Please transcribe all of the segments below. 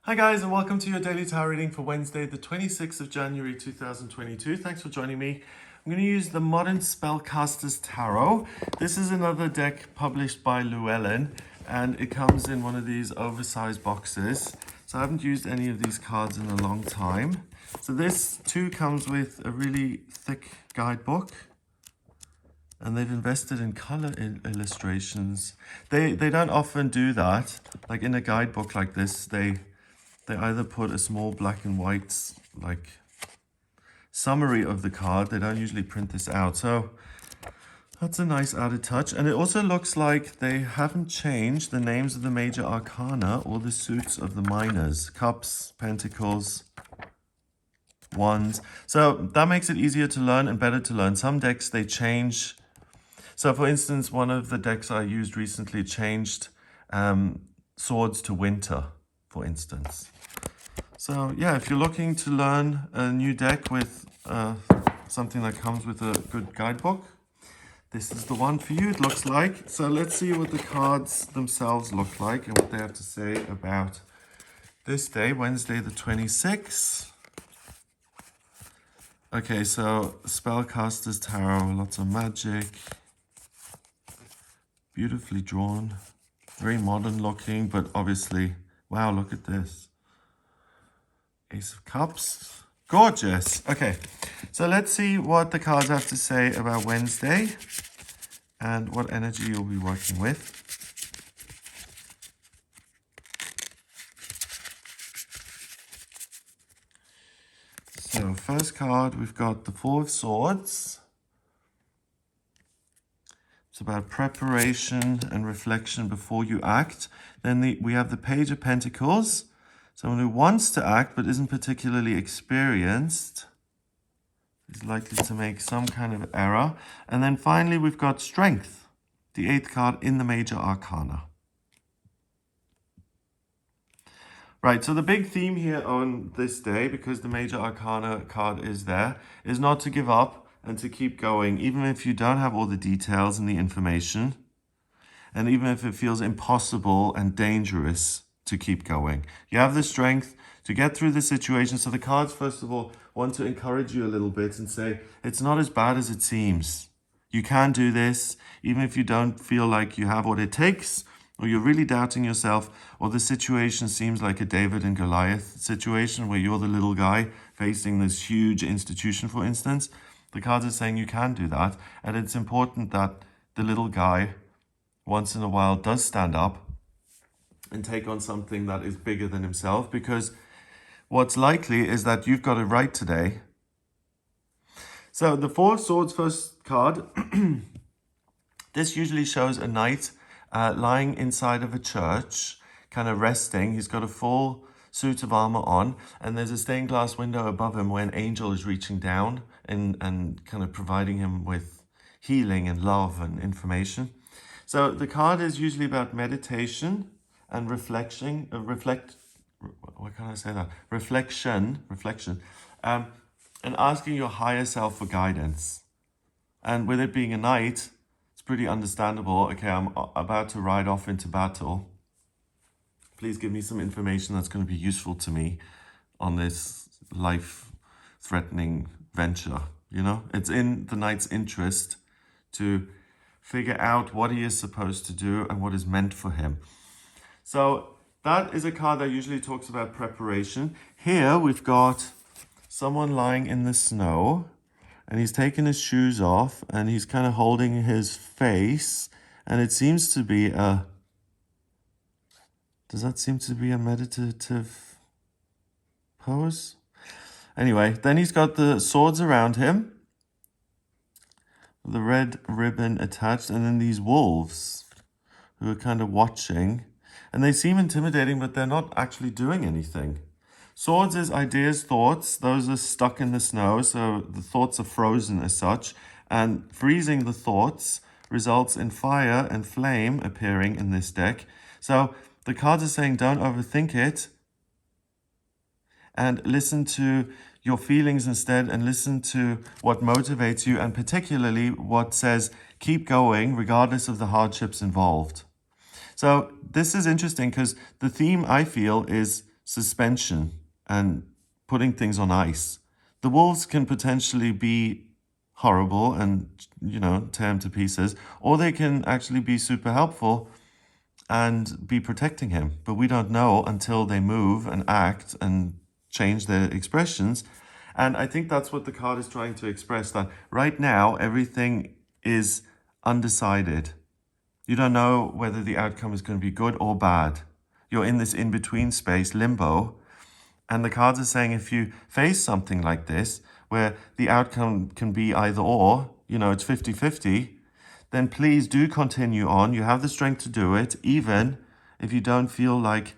Hi guys, and welcome to your daily tarot reading for Wednesday, the 26th of January 2022. Thanks for joining me. I'm going to use the Modern Spellcasters Tarot. This is another deck published by Llewellyn, and it comes in one of these oversized boxes. So I haven't used any of these cards in a long time. So this too comes with a really thick guidebook, and they've invested in color illustrations. They don't often do that. Like in a guidebook like this, they either put a small black and white like summary of the card. They don't usually print this out, so that's a nice added touch. And it also looks like they haven't changed the names of the major arcana or the suits of the minors: cups, pentacles, wands. So that makes it easier to learn and better to learn. Some decks, they change. So for instance, one of the decks I used recently changed swords to winter, for instance. So yeah, if you're looking to learn a new deck with something that comes with a good guidebook, this is the one for you, it looks like. So let's see what the cards themselves look like and what they have to say about this day, Wednesday the 26th. Okay, so Spellcasters Tarot, lots of magic, beautifully drawn, very modern looking, but obviously, wow, look at this. Ace of Cups. Gorgeous. Okay, so let's see what the cards have to say about Wednesday and what energy you'll be working with. So first card, we've got the Four of Swords. It's about preparation and reflection before you act. Then we have the Page of Pentacles. Someone who wants to act but isn't particularly experienced is likely to make some kind of error. And then finally, we've got Strength, the 8th card in the major arcana. Right, so the big theme here on this day, because the major arcana card is there, is not to give up and to keep going, even if you don't have all the details and the information, and even if it feels impossible and dangerous to keep going. You have the strength to get through the situation. So the cards, first of all, want to encourage you a little bit and say, it's not as bad as it seems. You can do this, even if you don't feel like you have what it takes, or you're really doubting yourself, or the situation seems like a David and Goliath situation where you're the little guy facing this huge institution, for instance. The cards are saying you can do that. And it's important that the little guy once in a while does stand up and take on something that is bigger than himself, because what's likely is that you've got it right today. So the Four of Swords first card, this usually shows a knight lying inside of a church, kind of resting. He's got a full suit of armor on, and there's a stained glass window above him where an angel is reaching down and kind of providing him with healing and love and information. So the card is usually about meditation and reflection, what can I say that? Reflection, and asking your higher self for guidance. And with it being a knight, it's pretty understandable. Okay, I'm about to ride off into battle. Please give me some information that's going to be useful to me on this life-threatening venture. You know, it's in the knight's interest to figure out what he is supposed to do and what is meant for him. So that is a card that usually talks about preparation. Here we've got someone lying in the snow, and he's taken his shoes off and he's kind of holding his face, and it seems to be a... Does that seem to be a meditative pose? Anyway, then he's got the swords around him, the red ribbon attached, and then these wolves who are kind of watching. And they seem intimidating, but they're not actually doing anything. Swords is ideas, thoughts. Those are stuck in the snow, so the thoughts are frozen as such. And freezing the thoughts results in fire and flame appearing in this deck. So the cards are saying don't overthink it, and listen to your feelings instead, and listen to what motivates you, and particularly what says keep going regardless of the hardships involved. So this is interesting because the theme, I feel, is suspension and putting things on ice. The wolves can potentially be horrible and, tear him to pieces, or they can actually be super helpful and be protecting him. But we don't know until they move and act and change their expressions. And I think that's what the card is trying to express, that right now everything is undecided. You don't know whether the outcome is going to be good or bad. You're in this in-between space, limbo. And the cards are saying if you face something like this, where the outcome can be either or, it's 50-50, then please do continue on. You have the strength to do it, even if you don't feel like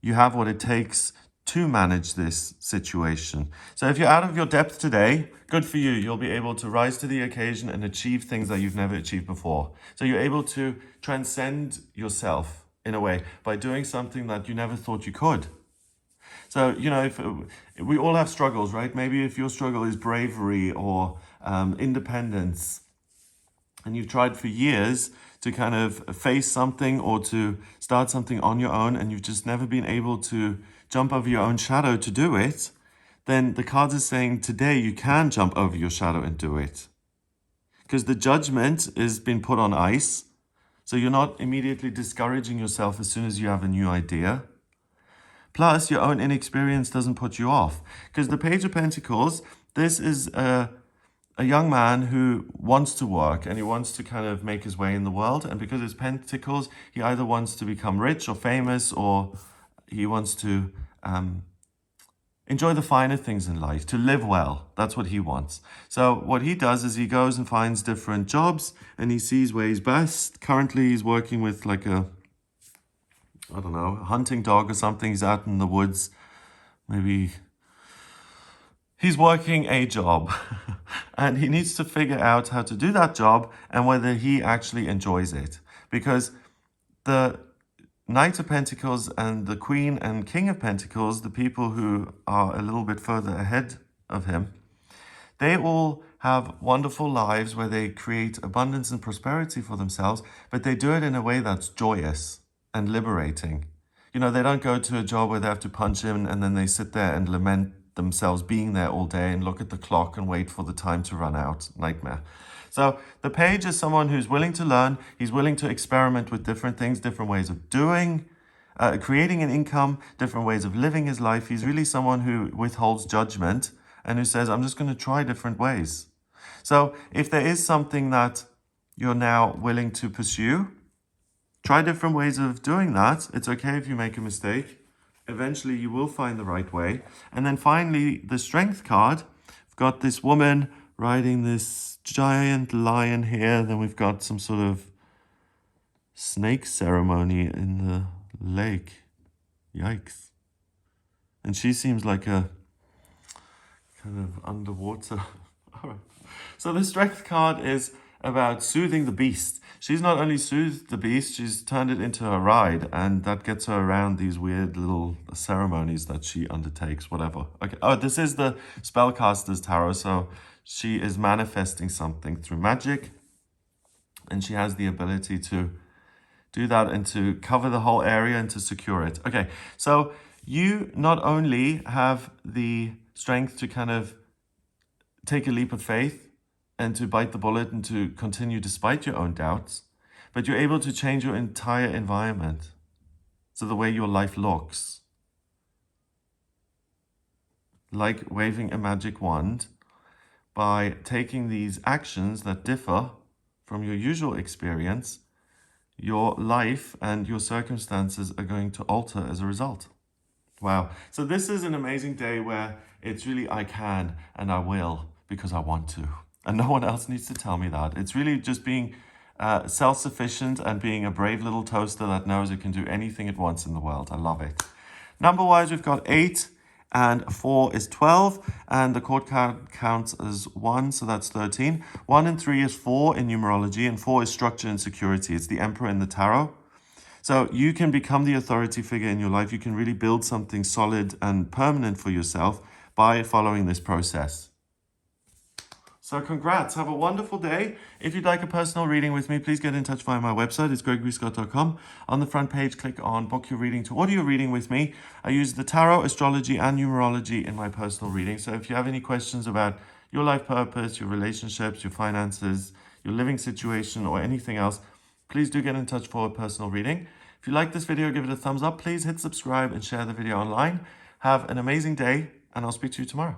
you have what it takes to manage this situation. So if you're out of your depth today, good for you. You'll be able to rise to the occasion and achieve things that you've never achieved before. So you're able to transcend yourself in a way by doing something that you never thought you could. So, if we all have struggles, right? Maybe if your struggle is bravery or independence, and you've tried for years to kind of face something or to start something on your own, and you've just never been able to jump over your own shadow to do it, then the cards are saying today you can jump over your shadow and do it. Because the judgment has been put on ice, so you're not immediately discouraging yourself as soon as you have a new idea. Plus, your own inexperience doesn't put you off. Because the Page of Pentacles, this is a young man who wants to work and he wants to kind of make his way in the world. And because it's Pentacles, he either wants to become rich or famous, or he wants to enjoy the finer things in life, to live well. That's what he wants. So what he does is he goes and finds different jobs and he sees where he's best. Currently, he's working with like a hunting dog or something. He's out in the woods. Maybe he's working a job and he needs to figure out how to do that job and whether he actually enjoys it. Because the Knight of Pentacles and the Queen and King of Pentacles, the people who are a little bit further ahead of him, they all have wonderful lives where they create abundance and prosperity for themselves, but they do it in a way that's joyous and liberating. They don't go to a job where they have to punch in and then they sit there and lament themselves being there all day and look at the clock and wait for the time to run out. Nightmare. So the Page is someone who's willing to learn. He's willing to experiment with different things, different ways of doing, creating an income, different ways of living his life. He's really someone who withholds judgment and who says, I'm just going to try different ways. So if there is something that you're now willing to pursue, try different ways of doing that. It's okay if you make a mistake. Eventually, you will find the right way. And then finally, the Strength card. We've got this woman riding this giant lion here. Then we've got some sort of snake ceremony in the lake. Yikes. And she seems like a kind of underwater. All right. So the Strength card is about soothing the beast. She's not only soothed the beast, she's turned it into a ride, and that gets her around these weird little ceremonies that she undertakes, whatever. Okay. Oh, this is the Spellcaster's Tarot, so she is manifesting something through magic, and she has the ability to do that and to cover the whole area and to secure it. Okay, so you not only have the strength to kind of take a leap of faith and to bite the bullet and to continue despite your own doubts, but you're able to change your entire environment. So the way your life looks. Like waving a magic wand, by taking these actions that differ from your usual experience, your life and your circumstances are going to alter as a result. Wow. So this is an amazing day where it's really I can and I will because I want to. And no one else needs to tell me that. It's really just being self-sufficient and being a brave little toaster that knows it can do anything it wants in the world. I love it. Number-wise, we've got 8 and 4 is 12. And the court card counts as 1, so that's 13. 1 and 3 is 4 in numerology, and 4 is structure and security. It's the Emperor in the Tarot. So you can become the authority figure in your life. You can really build something solid and permanent for yourself by following this process. So congrats. Have a wonderful day. If you'd like a personal reading with me, please get in touch via my website. It's gregoryscott.com. On the front page, click on book your reading to order your reading with me. I use the tarot, astrology, and numerology in my personal reading. So if you have any questions about your life purpose, your relationships, your finances, your living situation, or anything else, please do get in touch for a personal reading. If you like this video, give it a thumbs up. Please hit subscribe and share the video online. Have an amazing day, and I'll speak to you tomorrow.